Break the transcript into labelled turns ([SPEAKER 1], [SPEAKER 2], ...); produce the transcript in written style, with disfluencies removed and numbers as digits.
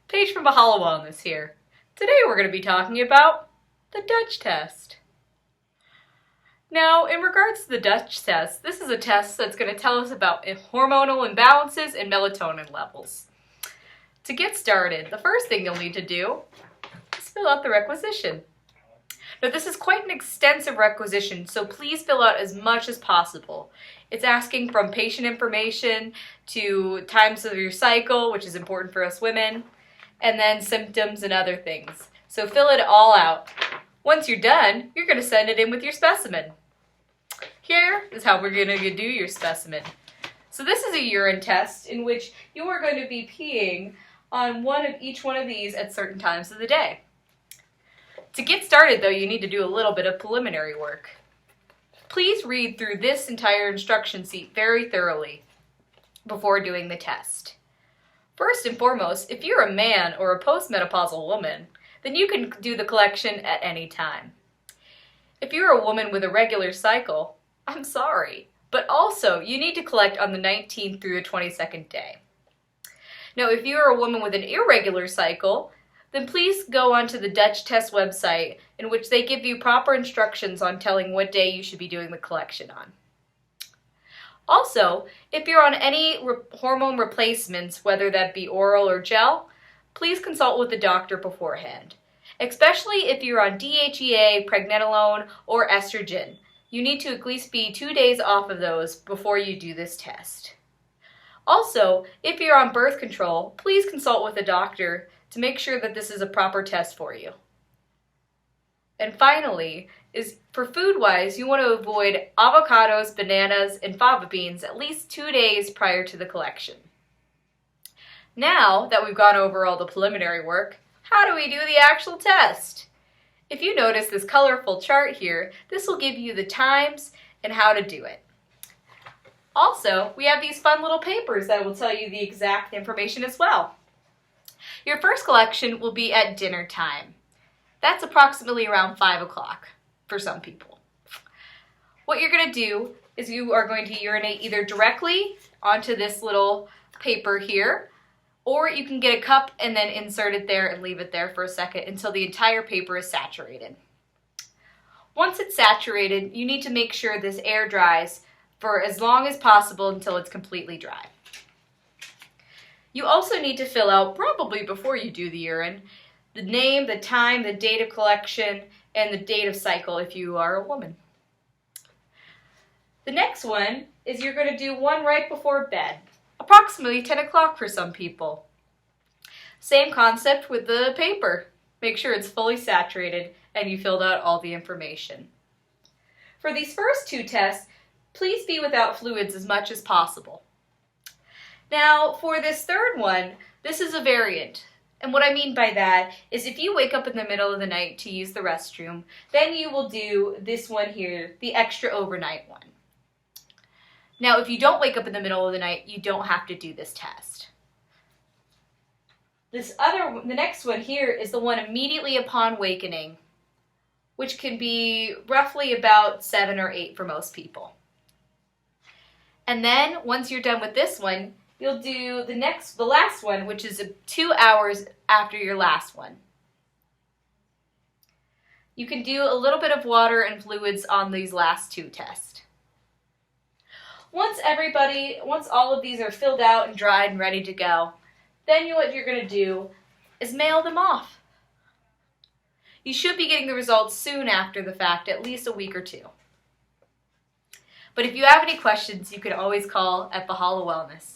[SPEAKER 1] Paige from Bahala Wellness here. Today we're going to be talking about the Dutch test. Now, in regards to the Dutch test, this is a test that's going to tell us about hormonal imbalances and melatonin levels. To get started, the first thing you'll need to do is fill out the requisition. Now, this is quite an extensive requisition, so please fill out as much as possible. It's asking from patient information to times of your cycle, which is important for us women, and then symptoms and other things. So fill it all out. Once you're done, you're going to send it in with your specimen. Here is how we're going to do your specimen. So this is a urine test in which you are going to be peeing on each one of these at certain times of the day. To get started, though, you need to do a little bit of preliminary work. Please read through this entire instruction sheet very thoroughly before doing the test. First and foremost, if you're a man or a postmenopausal woman, then you can do the collection at any time. If you're a woman with a regular cycle, I'm sorry, but also you need to collect on the 19th through the 22nd day. Now, if you're a woman with an irregular cycle, then please go onto the Dutch test website in which they give you proper instructions on telling what day you should be doing the collection on. Also, if you're on any hormone replacements, whether that be oral or gel, please consult with the doctor beforehand. Especially if you're on DHEA, pregnenolone, or estrogen. You need to at least be 2 days off of those before you do this test. Also, if you're on birth control, please consult with a doctor to make sure that this is a proper test for you. And finally, for food-wise, you want to avoid avocados, bananas, and fava beans at least 2 days prior to the collection. Now that we've gone over all the preliminary work, how do we do the actual test? If you notice this colorful chart here, this will give you the times and how to do it. Also, we have these fun little papers that will tell you the exact information as well. Your first collection will be at dinner time. That's approximately around 5 o'clock for some people. What you're going to do is you are going to urinate either directly onto this little paper here, or you can get a cup and then insert it there and leave it there for a second until the entire paper is saturated. Once it's saturated, you need to make sure this air dries for as long as possible until it's completely dry. You also need to fill out, probably before you do the urine, the name, the time, the date of collection, and the date of cycle if you are a woman. The next one is you're going to do one right before bed, approximately 10 o'clock for some people. Same concept with the paper. Make sure it's fully saturated and you filled out all the information. For these first two tests, please be without fluids as much as possible. Now, for this third one, this is a variant. And what I mean by that is if you wake up in the middle of the night to use the restroom, then you will do this one here, the extra overnight one. Now, if you don't wake up in the middle of the night, you don't have to do this test. The next one here is the one immediately upon wakening, which can be roughly about 7 or 8 for most people. And then, once you're done with this one, you'll do the last one, which is 2 hours after your last one. You can do a little bit of water and fluids on these last two tests. Once all of these are filled out and dried and ready to go, then what you're going to do is mail them off. You should be getting the results soon after the fact, at least a week or 2. But if you have any questions, you can always call at Bahala Wellness.